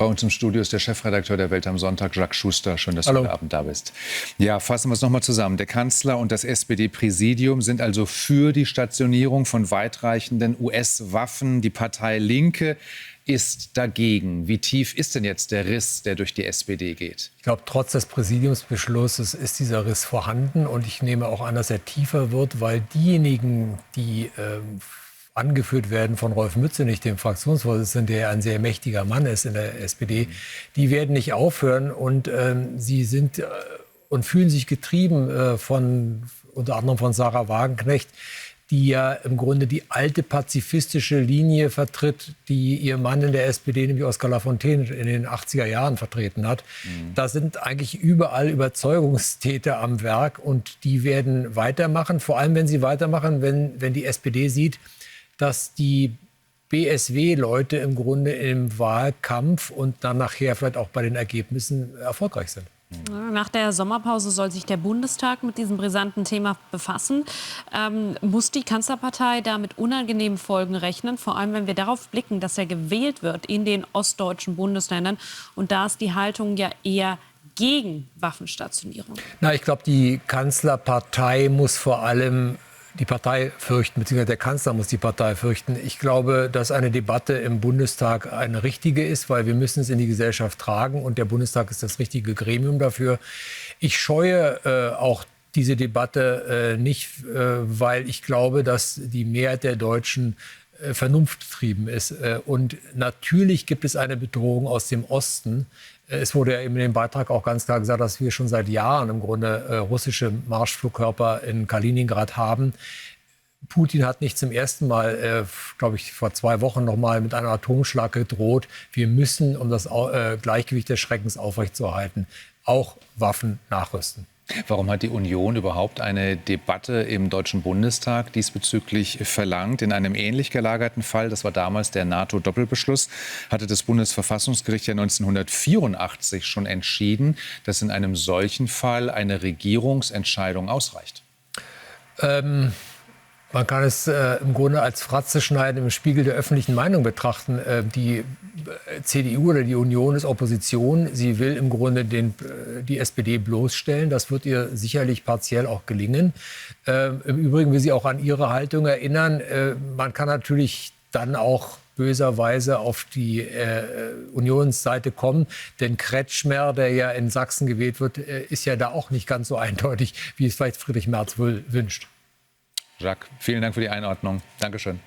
Bei uns im Studio ist der Chefredakteur der Welt am Sonntag, Jacques Schuster. Schön, dass du Hallo. heute Abend da bist. Ja, fassen wir es noch mal zusammen. Der Kanzler und das SPD-Präsidium sind also für die Stationierung von weitreichenden US-Waffen. Die Partei Linke ist dagegen. Wie tief ist denn jetzt der Riss, der durch die SPD geht? Ich glaube, trotz des Präsidiumsbeschlusses ist dieser Riss vorhanden. Und ich nehme auch an, dass er tiefer wird, weil diejenigen, die angeführt werden von Rolf Mützenich, dem Fraktionsvorsitzenden, der ein sehr mächtiger Mann ist in der SPD, die werden nicht aufhören. Und sie sind und fühlen sich getrieben von unter anderem von Sarah Wagenknecht, die ja im Grunde die alte pazifistische Linie vertritt, die ihr Mann in der SPD, nämlich Oskar Lafontaine, in den 80er Jahren vertreten hat. Da sind eigentlich überall Überzeugungstäter am Werk und die werden weitermachen, vor allem wenn sie weitermachen, wenn die SPD sieht, dass die BSW-Leute im Grunde im Wahlkampf und dann nachher vielleicht auch bei den Ergebnissen erfolgreich sind. Nach der Sommerpause soll sich der Bundestag mit diesem brisanten Thema befassen. Muss die Kanzlerpartei da mit unangenehmen Folgen rechnen? Vor allem, wenn wir darauf blicken, dass er gewählt wird in den ostdeutschen Bundesländern. Und da ist die Haltung ja eher gegen Waffenstationierung. Na, ich glaube, die Kanzlerpartei muss vor allem die Partei fürchten, beziehungsweise der Kanzler muss die Partei fürchten. Ich glaube, dass eine Debatte im Bundestag eine richtige ist, weil wir müssen es in die Gesellschaft tragen und der Bundestag ist das richtige Gremium dafür. Ich scheue auch diese Debatte nicht, weil ich glaube, dass die Mehrheit der Deutschen vernunftgetrieben ist. Und natürlich gibt es eine Bedrohung aus dem Osten. Es wurde ja eben in dem Beitrag auch ganz klar gesagt, dass wir schon seit Jahren im Grunde russische Marschflugkörper in Kaliningrad haben. Putin hat nicht zum ersten Mal, glaube ich, vor 2 Wochen noch mal mit einem Atomschlag gedroht. Wir müssen, um das Gleichgewicht des Schreckens aufrechtzuerhalten, auch Waffen nachrüsten. Warum hat die Union überhaupt eine Debatte im Deutschen Bundestag diesbezüglich verlangt? In einem ähnlich gelagerten Fall, das war damals der NATO-Doppelbeschluss, hatte das Bundesverfassungsgericht ja 1984 schon entschieden, dass in einem solchen Fall eine Regierungsentscheidung ausreicht. Man kann es im Grunde als Fratze schneiden im Spiegel der öffentlichen Meinung betrachten. Die CDU oder die Union ist Opposition. Sie will im Grunde die SPD bloßstellen. Das wird ihr sicherlich partiell auch gelingen. Im Übrigen will sie auch an ihre Haltung erinnern. Man kann natürlich dann auch böserweise auf die Unionsseite kommen. Denn Kretschmer, der ja in Sachsen gewählt wird, ist ja da auch nicht ganz so eindeutig, wie es vielleicht Friedrich Merz wohl wünscht. Jacques, vielen Dank für die Einordnung. Dankeschön.